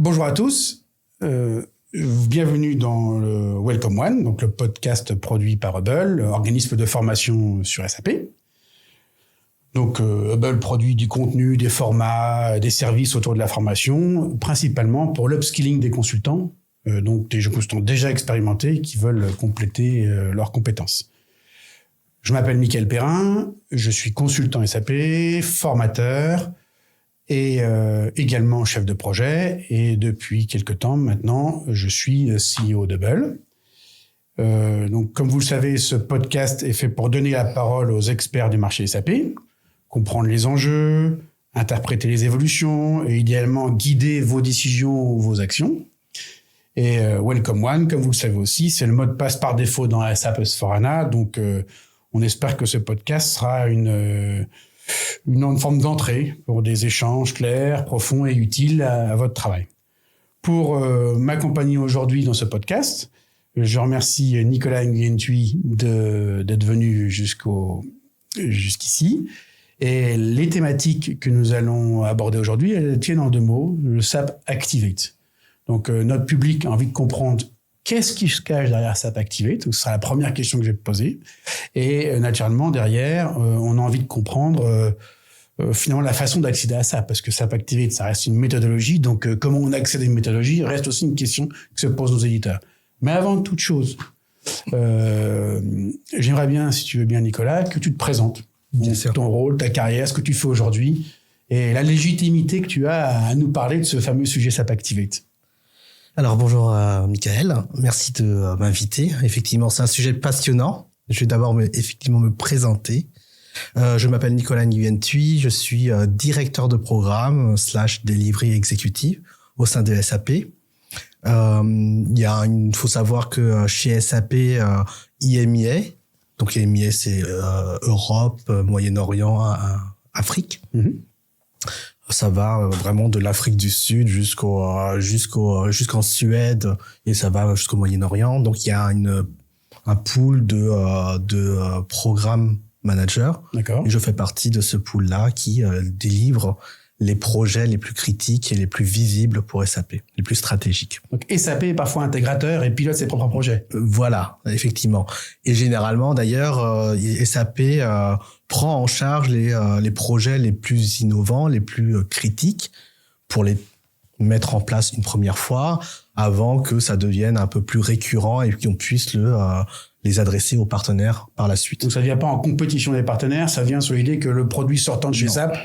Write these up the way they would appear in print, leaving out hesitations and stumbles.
Bonjour à tous, bienvenue dans le Welcome One, donc le podcast produit par Hubble, organisme de formation sur SAP. Donc Hubble produit du contenu, des formats, des services autour de la formation, principalement pour l'upskilling des consultants, donc des consultants déjà expérimentés qui veulent compléter leurs compétences. Je m'appelle Mickaël Perrin, je suis consultant SAP, formateur, et également chef de projet. Et depuis quelque temps maintenant, je suis CEO d'Hubble. Donc, comme vous le savez, ce podcast est fait pour donner la parole aux experts du marché SAP, comprendre les enjeux, interpréter les évolutions et idéalement guider vos décisions ou vos actions. Et Welcome One, comme vous le savez aussi, c'est le mot de passe par défaut dans SAP S/4HANA. Donc, on espère que ce podcast sera une forme d'entrée pour des échanges clairs, profonds et utiles à votre travail. Pour m'accompagner aujourd'hui dans ce podcast, je remercie Nicolas Nguyen-Thuy d'être venu jusqu'ici. Et les thématiques que nous allons aborder aujourd'hui, elles tiennent en deux mots, le SAP Activate. Donc notre public a envie de comprendre qu'est-ce qui se cache derrière SAP Activate. Donc, ce sera la première question que je vais te poser. Et naturellement, derrière, on a envie de comprendre finalement la façon d'accéder à SAP. Parce que SAP Activate, ça reste une méthodologie. Donc, comment on accède à une méthodologie reste aussi une question que se posent nos éditeurs. Mais avant toute chose, j'aimerais bien, si tu veux bien, Nicolas, que tu te présentes. Ton rôle, ta carrière, ce que tu fais aujourd'hui et la légitimité que tu as à nous parler de ce fameux sujet SAP Activate. Alors bonjour Mickaël, merci de m'inviter. Effectivement, c'est un sujet passionnant. Je vais d'abord me présenter. Je m'appelle Nicolas Nguyen-Thuy, je suis directeur de programme / delivery exécutif au sein de SAP. Il faut savoir que chez SAP, IMEA, donc IMEA c'est Europe, Moyen-Orient, Afrique. Mm-hmm. Ça va vraiment de l'Afrique du Sud jusqu'en Suède et ça va jusqu'au Moyen-Orient. Donc il y a un pool de programme managers. D'accord. Et je fais partie de ce pool-là qui délivre les projets les plus critiques et les plus visibles pour SAP, les plus stratégiques. Donc SAP est parfois intégrateur et pilote ses propres projets. Voilà, effectivement. Et généralement, d'ailleurs, SAP prend en charge les projets les plus innovants, les plus critiques, pour les mettre en place une première fois, avant que ça devienne un peu plus récurrent et qu'on puisse les adresser aux partenaires par la suite. Donc ça ne vient pas en compétition des partenaires, ça vient sur l'idée que le produit sortant de chez SAP,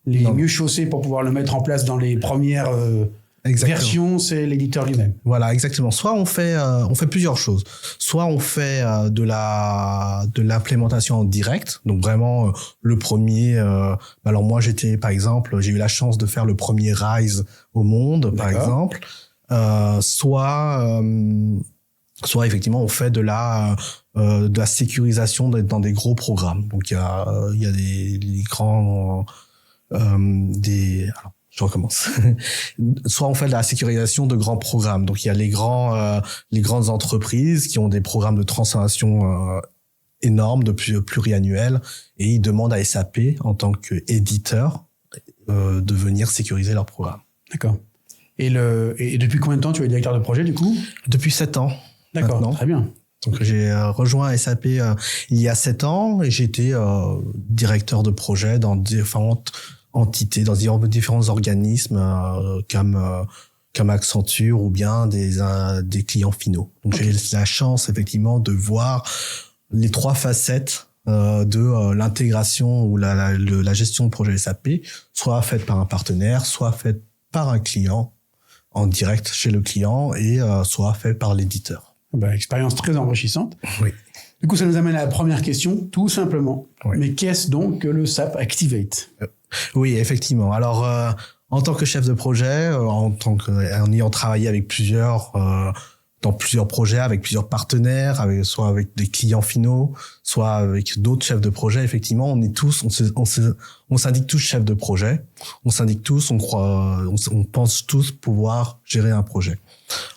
les mieux chaussés pour pouvoir le mettre en place dans les premières versions, c'est l'éditeur lui-même. Voilà, exactement. Soit on fait plusieurs choses. Soit on fait de l'implémentation en direct, donc vraiment le premier. Alors moi j'ai eu la chance de faire le premier RISE au monde, par exemple. Soit effectivement on fait de la sécurisation dans des gros programmes. Donc il y a des grands je recommence. Soit on fait de la sécurisation de grands programmes. Donc il y a les grandes entreprises qui ont des programmes de transformation énormes, pluriannuels, et ils demandent à SAP en tant qu'éditeur de venir sécuriser leur programme. D'accord. Et depuis combien de temps tu es directeur de projet du coup ? Depuis 7 ans. D'accord, maintenant. Très bien. Donc j'ai rejoint SAP il y a 7 ans et j'étais directeur de projet dans différentes entités, dans différents organismes comme Accenture ou bien des clients finaux. Donc J'ai la chance effectivement de voir les 3 facettes de l'intégration ou la gestion de projet SAP, soit faite par un partenaire, soit faite par un client en direct chez le client et soit faite par l'éditeur. Expérience très enrichissante. Oui. Du coup, ça nous amène à la première question, tout simplement. Oui. Mais qu'est-ce donc que le SAP Activate ? Oui, effectivement. Alors, en tant que chef de projet, en ayant travaillé avec dans plusieurs projets, avec plusieurs partenaires, soit avec des clients finaux, soit avec d'autres chefs de projet, effectivement, on s'indique tous chefs de projet. On s'indique tous, on pense tous pouvoir gérer un projet.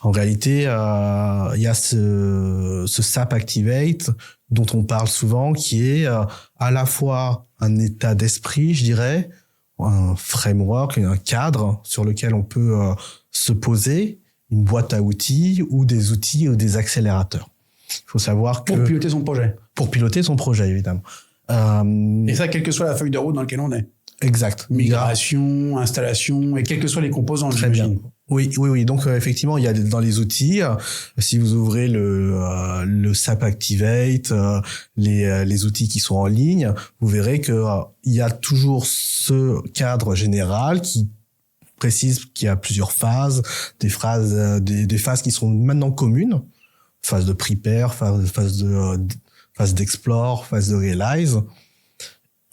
En réalité, il y a ce SAP Activate dont on parle souvent, qui est à la fois un état d'esprit, je dirais, un framework, un cadre sur lequel on peut se poser une boîte à outils ou des accélérateurs. Il faut savoir que... Pour piloter son projet. Pour piloter son projet, évidemment. Et ça, quelle que soit la feuille de route dans laquelle on est. Exact. Migration, installation, et quels que soient les composants. Très bien. Oui. Donc, effectivement, il y a dans les outils, si vous ouvrez le SAP Activate, les outils qui sont en ligne, vous verrez que il y a toujours ce cadre général qui précise qu'il y a plusieurs phases, des phases qui sont maintenant communes, phase de prepare, phase d'explore, phase de realize,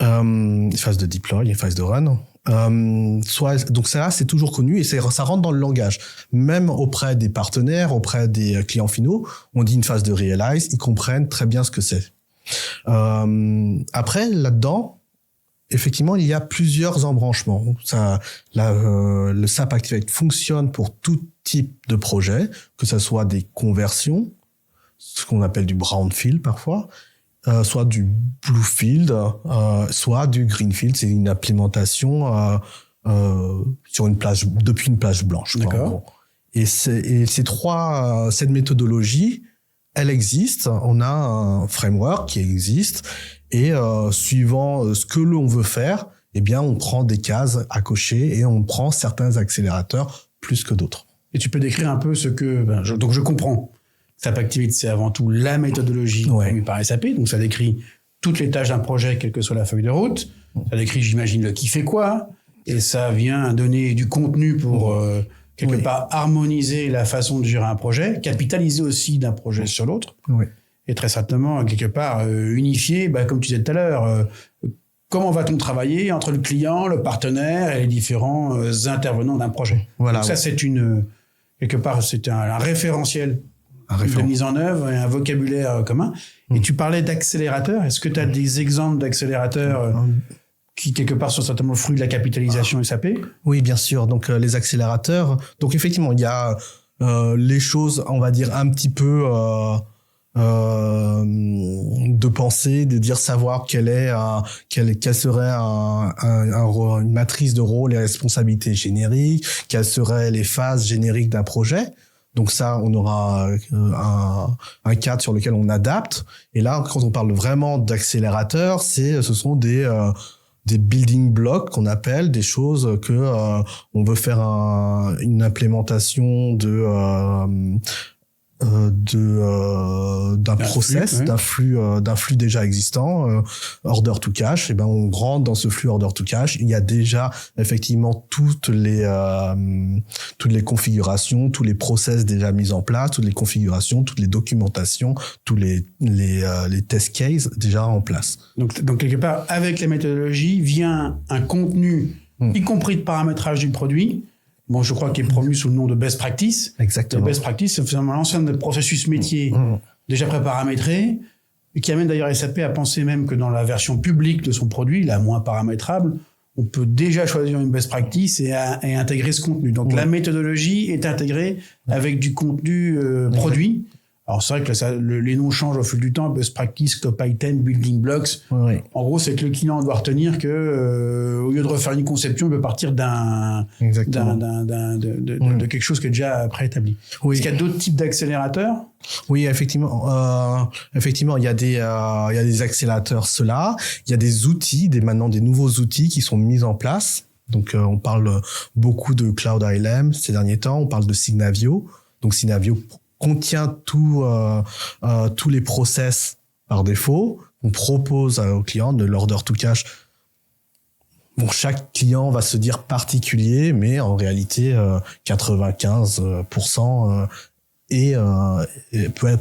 phase de deploy et phase de run. Donc ça, c'est toujours connu et ça rentre dans le langage. Même auprès des partenaires, auprès des clients finaux, on dit une phase de realize, ils comprennent très bien ce que c'est. Après, là-dedans, effectivement, il y a plusieurs embranchements. Le SAP Activate fonctionne pour tout type de projet, que ce soit des conversions, ce qu'on appelle du brownfield parfois, soit du bluefield, soit du greenfield. C'est une implémentation sur depuis une plage blanche. D'accord. Et cette méthodologie, elle existe. On a un framework qui existe. Et suivant ce que l'on veut faire, eh bien, on prend des cases à cocher et on prend certains accélérateurs plus que d'autres. Et tu peux décrire un peu ce que... donc, je comprends. SAP Activate, c'est avant tout la méthodologie prévue par SAP. Donc, ça décrit toutes les tâches d'un projet, quelle que soit la feuille de route. Ça décrit, j'imagine, le qui fait quoi. Et ça vient donner du contenu pour, quelque part, harmoniser la façon de gérer un projet, capitaliser aussi d'un projet sur l'autre. Oui. Et très certainement, quelque part, unifier, comme tu disais tout à l'heure, comment va-t-on travailler entre le client, le partenaire et les différents intervenants d'un projet. Voilà. Donc ça, c'est quelque part, c'est un référentiel de mise en œuvre et un vocabulaire commun. Et tu parlais d'accélérateurs. Est-ce que tu as des exemples d'accélérateurs qui, quelque part, sont certainement le fruit de la capitalisation SAP? Oui, bien sûr. Donc, les accélérateurs. Donc, effectivement, il y a les choses, on va dire, un petit peu... de penser, de dire savoir quelle serait une matrice de rôle et responsabilités génériques, quelles seraient les phases génériques d'un projet. Donc ça, on aura un cadre sur lequel on adapte. Et là, quand on parle vraiment d'accélérateur, ce sont des building blocks qu'on appelle, des choses que on veut faire une implémentation d'un process, d'un flux déjà existant, order to cash. Et ben, on rentre dans ce flux order to cash. Il y a déjà effectivement toutes les configurations, tous les process déjà mis en place, toutes les configurations, toutes les documentations, tous les test cases déjà en place. Donc quelque part, avec la méthodologie vient un contenu, y compris de paramétrage du produit. Bon, je crois qu'il est promu sous le nom de best practice. Exactement. Le best practice, c'est finalement l'ensemble des processus métiers déjà préparamétrés, et qui amène d'ailleurs SAP à penser même que dans la version publique de son produit, la moins paramétrable, on peut déjà choisir une best practice et intégrer ce contenu. Donc la méthodologie est intégrée avec du contenu produit. Alors c'est vrai que les noms changent au fil du temps, best practice, scope item, building blocks. Oui. En gros, c'est que le client doit retenir que au lieu de refaire une conception, il peut partir de quelque chose qui est déjà préétabli. Oui. Est-ce qu'il y a d'autres types d'accélérateurs? Oui, effectivement, il y a des accélérateurs, cela. Il y a des outils, maintenant des nouveaux outils qui sont mis en place. Donc, on parle beaucoup de Cloud ALM ces derniers temps. On parle de Signavio. Donc, Signavio contient tous les process par défaut. On propose au client de l'order to cash. Bon, chaque client va se dire particulier, mais en réalité, 95%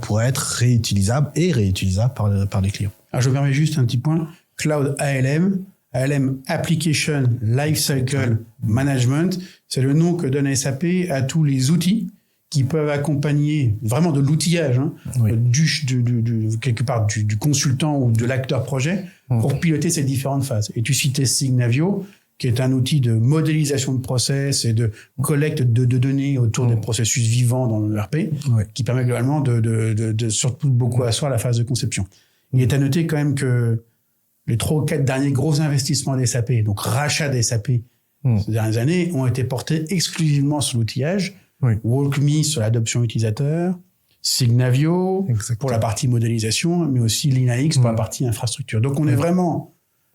pourrait être réutilisable par les clients. Alors, je me permets juste un petit point. Cloud ALM, Application Lifecycle Management, c'est le nom que donne SAP à tous les outils qui peuvent accompagner vraiment de l'outillage, quelque part du consultant ou de l'acteur projet pour piloter ces différentes phases. Et tu citais Signavio, qui est un outil de modélisation de process et de collecte de données autour des processus vivants dans l'ERP, qui permet globalement de surtout beaucoup asseoir la phase de conception. Il est à noter quand même que les 3 ou 4 derniers gros investissements des SAP, donc rachat des SAP ces dernières années ont été portées exclusivement sur l'outillage. Oui. WalkMe sur l'adoption utilisateur, Signavio pour la partie modélisation, mais aussi LinaX pour la partie infrastructure. Donc on est vraiment,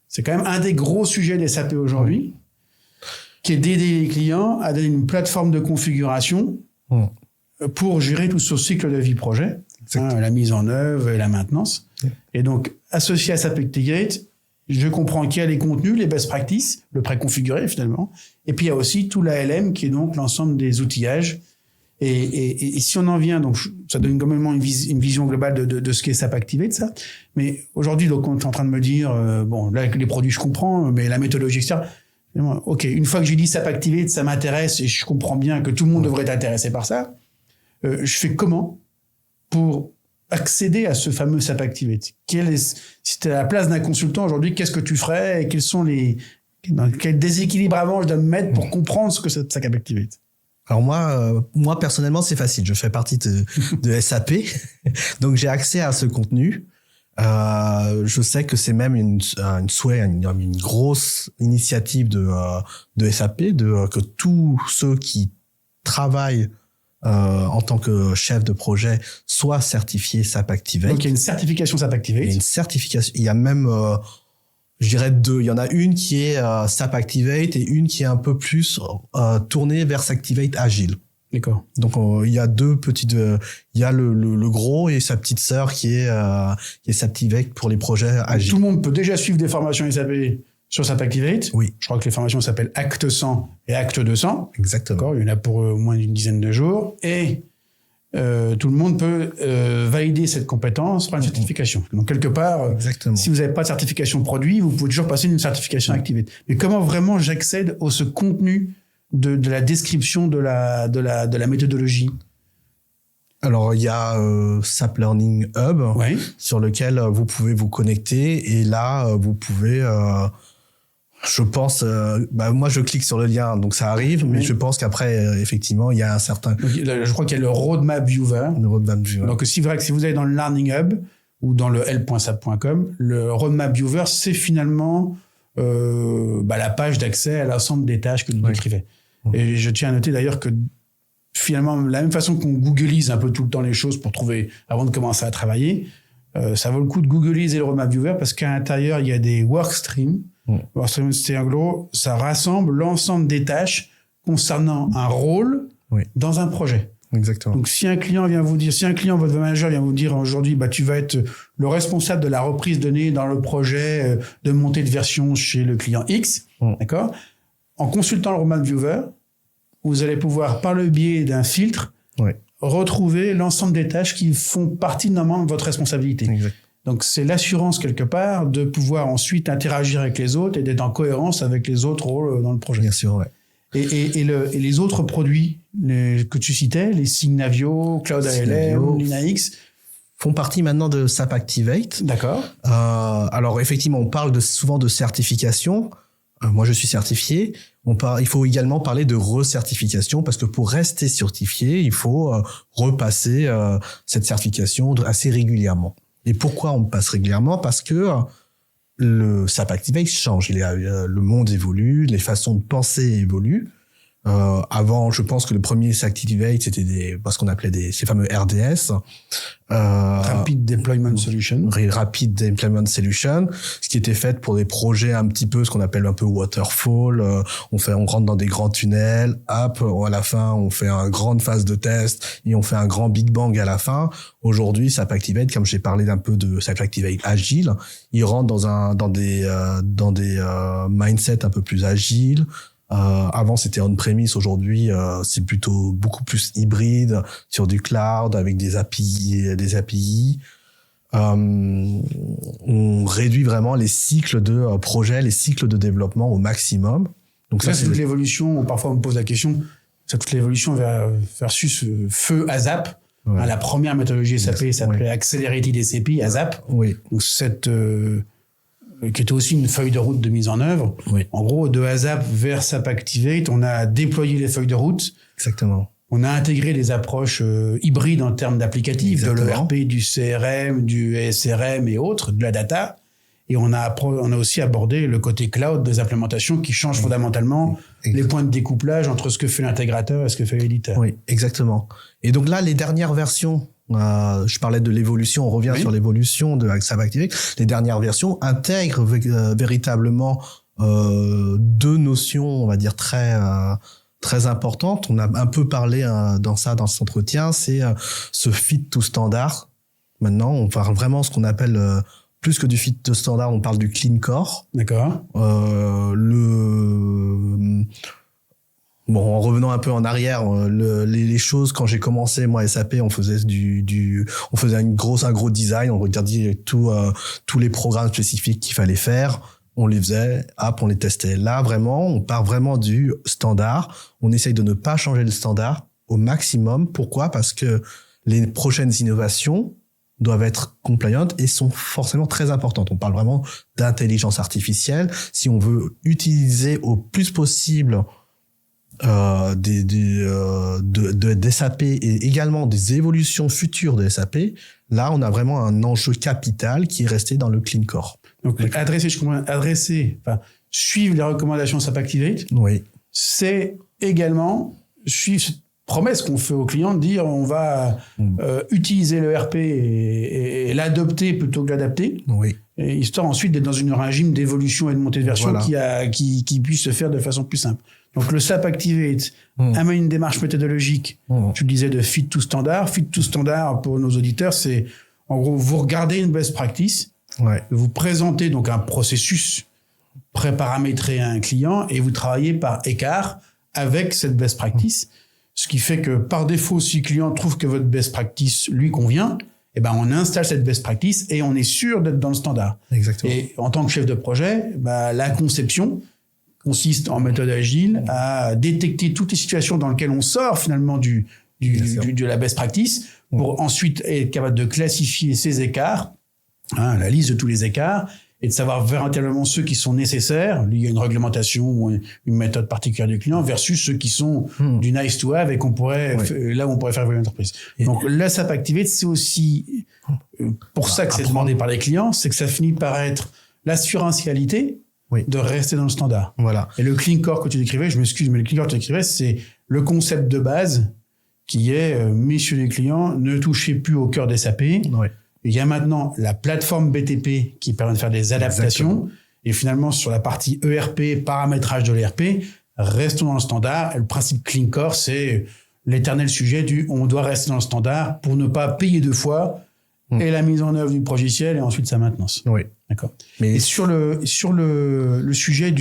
c'est quand même un des gros sujets des SAP aujourd'hui, qui est d'aider les clients à donner une plateforme de configuration pour gérer tout ce cycle de vie projet, la mise en œuvre et la maintenance. Et donc, associé à SAP Activate, je comprends qu'il y a les contenus, les best practices, le préconfiguré finalement, et puis il y a aussi tout l'ALM qui est donc l'ensemble des outillages. Et si on en vient, donc ça donne quand même une vision globale de ce qu'est SAP Activate, ça. Mais aujourd'hui, donc on est en train de me dire, bon, là les produits je comprends, mais la méthodologie, etc. Ok, une fois que j'ai dit SAP Activate, ça m'intéresse et je comprends bien que tout le monde devrait être intéressé par ça. Je fais comment pour accéder à ce fameux SAP Activate? Si tu es à la place d'un consultant aujourd'hui, qu'est-ce que tu ferais et dans quel déséquilibre avant je dois me mettre pour comprendre ce que c'est SAP Activate? Alors moi personnellement, c'est facile. Je fais partie de SAP, donc j'ai accès à ce contenu. Je sais que c'est même une grosse initiative de SAP, que tous ceux qui travaillent en tant que chef de projet soient certifiés SAP Activate. Donc il y a une certification SAP Activate. Il y a une certification. Il y a même je dirais deux. Il y en a une qui est SAP Activate et une qui est un peu plus tournée vers Activate Agile. D'accord. Donc il y a deux petites. Il y a le gros et sa petite sœur qui est SAP Activate pour les projets agiles. Tout le monde peut déjà suivre des formations SAP sur SAP Activate. Oui. Je crois que les formations s'appellent Acte 100 et Acte 200. Exactement. D'accord. Il y en a pour moins d'une dizaine de jours et tout le monde peut valider cette compétence par une certification. Donc quelque part, si vous n'avez pas de certification produit, vous pouvez toujours passer une certification Activate. Mais comment vraiment j'accède à ce contenu de la description de la méthodologie? Alors il y a SAP Learning Hub sur lequel vous pouvez vous connecter et là vous pouvez je pense, moi je clique sur le lien, donc ça arrive, mais je pense qu'après, effectivement, il y a un certain... Donc, je crois qu'il y a le Roadmap Viewer. Donc si vous allez dans le Learning Hub ou dans le l.sap.com, le Roadmap Viewer, c'est finalement la page d'accès à l'ensemble des tâches que vous décrivez. Et je tiens à noter d'ailleurs que finalement, la même façon qu'on googlise un peu tout le temps les choses pour trouver, avant de commencer à travailler, ça vaut le coup de googliser le Roadmap Viewer parce qu'à l'intérieur, il y a des workstreams. C'est en gros, ça rassemble l'ensemble des tâches concernant un rôle dans un projet. Exactement. Donc, si un client, votre manager vient vous dire aujourd'hui, tu vas être le responsable de la reprise de données dans le projet de montée de version chez le client X, d'accord? En consultant le Roadmap Viewer, vous allez pouvoir, par le biais d'un filtre, retrouver l'ensemble des tâches qui font partie normalement de votre responsabilité. Exact. Donc, c'est l'assurance, quelque part, de pouvoir ensuite interagir avec les autres et d'être en cohérence avec les autres rôles dans le projet. Bien sûr, ouais. Et les autres produits que tu citais, les Signavio, Cloud ALM, LinaX, font partie maintenant de SAP Activate. D'accord. Alors, effectivement, on parle souvent de certification. Moi, je suis certifié. Il faut également parler de recertification parce que pour rester certifié, il faut repasser cette certification assez régulièrement. Et pourquoi on passe régulièrement? Parce que le SAP Activate change. Le monde évolue, les façons de penser évoluent. Avant, je pense que le premier SAP Activate, c'était ce qu'on appelait ces fameux RDS. Rapid Deployment Solution. Rapid Deployment Solution, ce qui était fait pour des projets un petit peu, ce qu'on appelle un peu waterfall. On rentre dans des grands tunnels, à la fin, on fait une grande phase de test et on fait un grand Big Bang à la fin. Aujourd'hui, SAP Activate, comme j'ai parlé un peu de SAP Activate Agile, il rentre dans des mindsets un peu plus agiles. Avant c'était on-premise, aujourd'hui c'est plutôt beaucoup plus hybride sur du cloud avec des API. On réduit vraiment les cycles de projet, les cycles de développement au maximum. Donc ça c'est toute l'évolution. Parfois on me pose la question, c'est toute l'évolution versus feu ASAP. La première méthodologie SAP s'appelait Accelerated SAP, ASAP. Donc cette qui était aussi une feuille de route de mise en œuvre. En gros, de ASAP vers SAP Activate, on a déployé les feuilles de route. Exactement. On a intégré les approches hybrides en termes d'applicatifs, de l'ERP, du CRM, du SRM et autres, de la data. Et on a aussi abordé le côté cloud des implémentations qui changent fondamentalement les points de découplage entre ce que fait l'intégrateur et ce que fait l'éditeur. Oui, exactement. Et donc là, les dernières versions, je parlais de l'évolution, on revient sur l'évolution de SAP Activate. Les dernières versions intègrent véritablement deux notions, on va dire, très importantes. On a un peu parlé dans cet entretien, c'est ce fit to standard. Maintenant, on parle vraiment de ce qu'on appelle... plus que du fit to standard, on parle du clean core. D'accord. Bon, en revenant un peu en arrière, les choses, quand j'ai commencé, moi, SAP, on faisait on faisait un gros design, on regardait tous les programmes spécifiques qu'il fallait faire, on les faisait, hop, on les testait. Là, vraiment, on part vraiment du standard. On essaye de ne pas changer le standard au maximum. Pourquoi? Parce que les prochaines innovations doivent être compliantes et sont forcément très importantes. On parle vraiment d'intelligence artificielle. Si on veut utiliser au plus possible des SAP et également des évolutions futures de SAP, là, on a vraiment un enjeu capital qui est resté dans le clean core. Donc, suivre les recommandations SAP Activate, oui, c'est également suivre cette promesse qu'on fait aux clients de dire on va utiliser le RP et l'adopter plutôt que l'adapter. Oui. Et histoire ensuite d'être dans un régime d'évolution et de montée de version voilà. qui puisse se faire de façon plus simple. Donc le SAP Activate amène une démarche méthodologique, tu le disais, de fit to standard. Fit to standard, pour nos auditeurs, c'est en gros, vous regardez une best practice, vous présentez donc un processus pré-paramétré à un client et vous travaillez par écart avec cette best practice. Ce qui fait que par défaut, si le client trouve que votre best practice lui convient, eh ben on installe cette best practice et on est sûr d'être dans le standard. Exactement. Et en tant que chef de projet, la conception consiste en méthode agile à détecter toutes les situations dans lesquelles on sort finalement de la best practice pour ensuite être capable de classifier ces écarts, la liste de tous les écarts, et de savoir véritablement ceux qui sont nécessaires, liés à une réglementation ou une méthode particulière du client, versus ceux qui sont du nice to have et qu'on pourrait, là où on pourrait faire évoluer l'entreprise. Donc, la SAP Activate, c'est aussi pour ça que c'est demandé par les clients, c'est que ça finit par être l'assurantialité de rester dans le standard. Voilà. Et le clean core que tu décrivais, je m'excuse, mais le clean core que tu décrivais, c'est le concept de base qui est, messieurs les clients, ne touchez plus au cœur des SAP. Oui. Il y a maintenant la plateforme BTP qui permet de faire des adaptations. Exactement. Et finalement, sur la partie ERP, paramétrage de l'ERP, restons dans le standard. Et le principe Clean Core, c'est l'éternel sujet on doit rester dans le standard pour ne pas payer deux fois et la mise en œuvre du logiciel et ensuite sa maintenance. Oui. D'accord. Mais et sur le sujet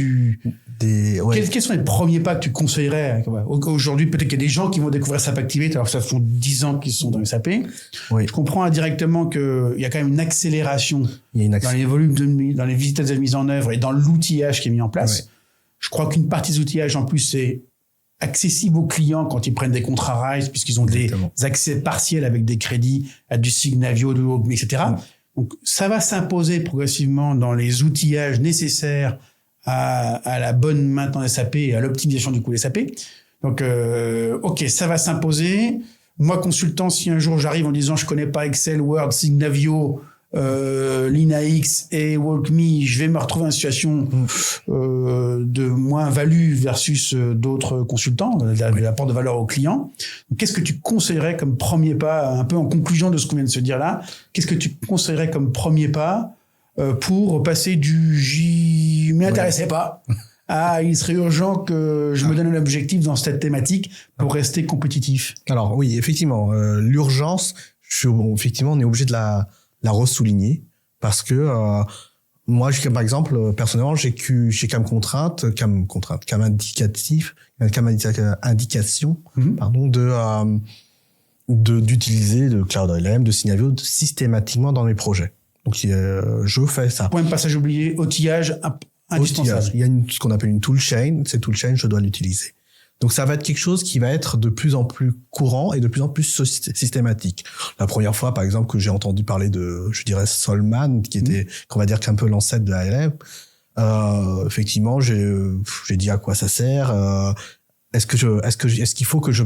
quels sont les premiers pas que tu conseillerais aujourd'hui? Peut-être qu'il y a des gens qui vont découvrir SAP Activate alors que ça font 10 ans qu'ils sont dans SAP. Oui. Je comprends indirectement qu'il y a quand même une accélération dans les volumes dans les vitesses de mise en œuvre et dans l'outillage qui est mis en place. Oui. Je crois qu'une partie des outillages en plus c'est accessible aux clients quand ils prennent des contrats RISE puisqu'ils ont des accès partiels avec des crédits à du Signavio, etc. Donc ça va s'imposer progressivement dans les outillages nécessaires à la bonne maintenance SAP et à l'optimisation du coût des SAP. Donc, ça va s'imposer. Moi, consultant, si un jour j'arrive en disant je connais pas Excel, Word, Signavio, LinaX et WalkMe, je vais me retrouver dans une situation de moins-value versus d'autres consultants, l'apport de valeur aux clients. Donc, qu'est-ce que tu conseillerais comme premier pas, un peu en conclusion de ce qu'on vient de se dire là, qu'est-ce que tu conseillerais comme premier pas pour passer du « j'y m'intéressais pas » à « il serait urgent que je me donne un objectif dans cette thématique pour rester compétitif ». Alors oui, effectivement, l'urgence, effectivement, on est obligé de la ressouligner parce que moi, par exemple, personnellement, j'ai comme indication, d'utiliser le Cloud LLM, de Signavio systématiquement dans mes projets. Donc, je fais ça. Point de passage oublié, outillage indispensable. Il y a ce qu'on appelle une toolchain. Cette toolchain, je dois l'utiliser. Donc, ça va être quelque chose qui va être de plus en plus courant et de plus en plus systématique. La première fois, par exemple, que j'ai entendu parler de, je dirais, Solman, qui était, qu'on va dire qu'un peu l'ancêtre de la LLM, effectivement, j'ai dit à quoi ça sert, est-ce qu'il faut que je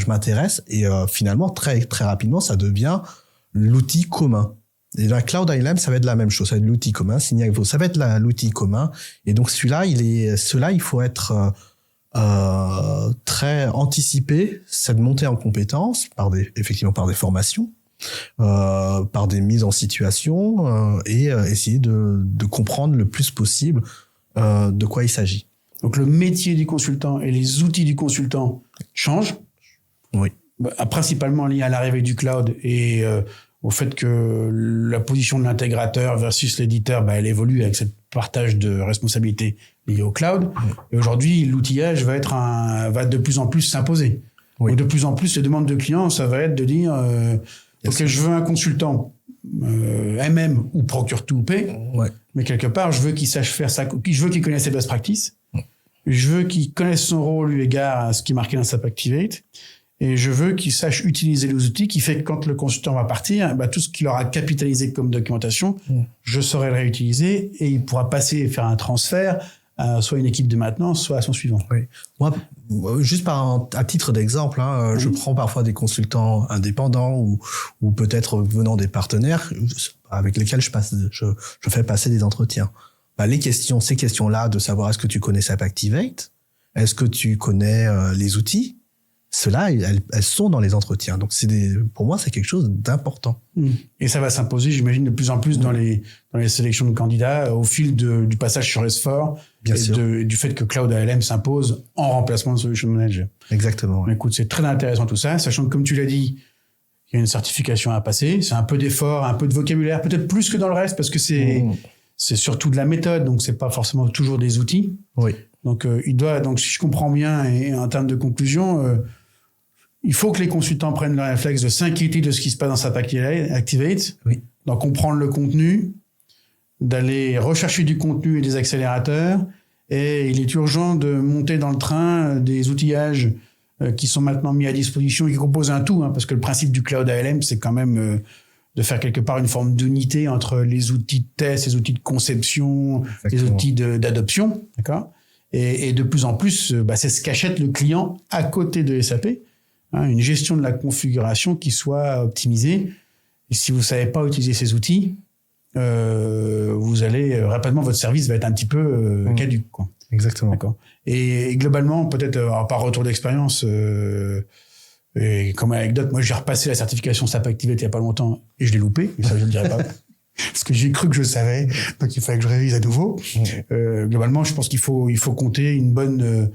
m'intéresse? Et finalement, très, très rapidement, ça devient l'outil commun. Et la Cloud ALM, ça va être la même chose. Ça va être l'outil commun. Signavio, ça va être l'outil commun. Et donc, il faut être très anticipé cette montée en compétences effectivement par des formations, par des mises en situation et essayer de comprendre le plus possible de quoi il s'agit. Donc le métier du consultant et les outils du consultant changent. Oui. Principalement lié à l'arrivée du cloud et au fait que la position de l'intégrateur versus l'éditeur, elle évolue avec ce partage de responsabilités liées au cloud. Oui. Et aujourd'hui, l'outillage va de plus en plus s'imposer. Oui. Donc de plus en plus, les demandes de clients, ça va être de dire ok, je veux un consultant MM ou procure to pay, ouais. Mais quelque part, je veux qu'il sache faire ça, je veux qu'il connaisse ses best practices, je veux qu'il connaisse son rôle eu égard à ce qui est marqué dans SAP Activate, et je veux qu'il sache utiliser les outils qui fait que quand le consultant va partir, tout ce qu'il aura capitalisé comme documentation, je saurai le réutiliser et il pourra passer et faire un transfert à soit une équipe de maintenance, soit à son suivant. Oui. Moi, juste à titre d'exemple, je prends parfois des consultants indépendants ou peut-être venant des partenaires avec lesquels je fais passer des entretiens. Ces questions-là de savoir est-ce que tu connais SAP Activate, est-ce que tu connais les outils, ceux-là, elles sont dans les entretiens. Donc, pour moi, c'est quelque chose d'important. Et ça va s'imposer, j'imagine, de plus en plus dans les sélections de candidats au fil du passage sur S4 et du fait que Cloud ALM s'impose en remplacement de Solution Manager. Exactement. Ouais. Écoute, c'est très intéressant tout ça, sachant que, comme tu l'as dit, il y a une certification à passer. C'est un peu d'effort, un peu de vocabulaire, peut-être plus que dans le reste, parce que c'est surtout de la méthode, donc c'est pas forcément toujours des outils. Oui. Donc, si je comprends bien, et en termes de conclusion, il faut que les consultants prennent le réflexe de s'inquiéter de ce qui se passe dans SAP Activate, d'en comprendre le contenu, d'aller rechercher du contenu et des accélérateurs, et il est urgent de monter dans le train des outillages qui sont maintenant mis à disposition et qui composent un tout, parce que le principe du Cloud ALM, c'est quand même de faire quelque part une forme d'unité entre les outils de test, les outils de conception, les outils d'adoption, d'accord ? Et de plus en plus, c'est ce qu'achète le client à côté de SAP, une gestion de la configuration qui soit optimisée. Et si vous savez pas utiliser ces outils, vous allez rapidement, votre service va être un petit peu caduc, quoi. Exactement. D'accord. Et globalement, peut-être par retour d'expérience, et comme anecdote, moi j'ai repassé la certification SAP Activate il y a pas longtemps et je l'ai loupé, mais ça je ne dirais pas. Parce que j'ai cru que je savais, donc il fallait que je révise à nouveau. Globalement, je pense qu'il faut compter une bonne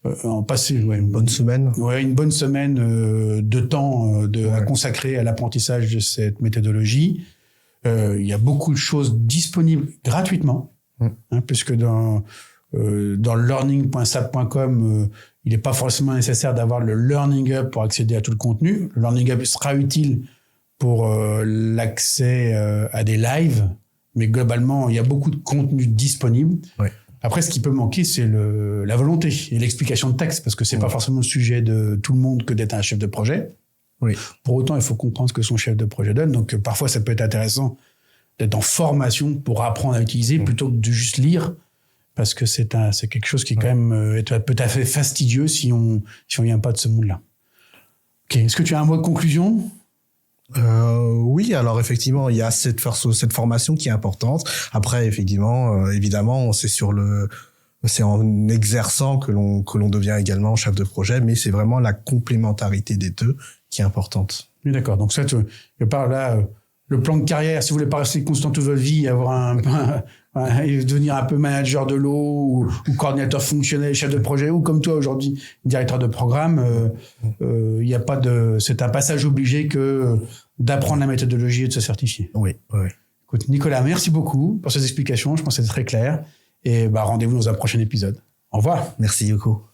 une bonne semaine. Ouais, une bonne semaine de temps à consacrer à l'apprentissage de cette méthodologie. Il y a beaucoup de choses disponibles gratuitement, puisque dans learning.sap.com, il n'est pas forcément nécessaire d'avoir le Learning Hub pour accéder à tout le contenu. Le Learning Hub sera utile pour l'accès à des lives, mais globalement, il y a beaucoup de contenu disponible. Ouais. Après, ce qui peut manquer, c'est la volonté et l'explication de texte, parce que c'est pas forcément le sujet de tout le monde que d'être un chef de projet. Oui. Pour autant, il faut comprendre ce que son chef de projet donne. Donc, parfois, ça peut être intéressant d'être en formation pour apprendre à utiliser plutôt que de juste lire, parce que c'est quelque chose qui est quand même peut à fait fastidieux si on vient pas de ce monde-là. Ok. Est-ce que tu as un mot de conclusion? Oui, alors effectivement, il y a cette formation qui est importante. Après, effectivement, évidemment, c'est en exerçant que l'on devient également chef de projet, mais c'est vraiment la complémentarité des deux qui est importante. Oui, d'accord. Donc ça, je parle là, le plan de carrière, si vous voulez pas rester constant toute votre vie, devenir un peu manager de l'eau ou coordinateur fonctionnel, chef de projet, ou comme toi aujourd'hui, directeur de programme, il y a pas c'est un passage obligé que d'apprendre la méthodologie et de se certifier. Oui. Écoute, Nicolas, merci beaucoup pour ces explications. Je pense que c'est très clair. Et rendez-vous dans un prochain épisode. Au revoir. Merci, Yoko.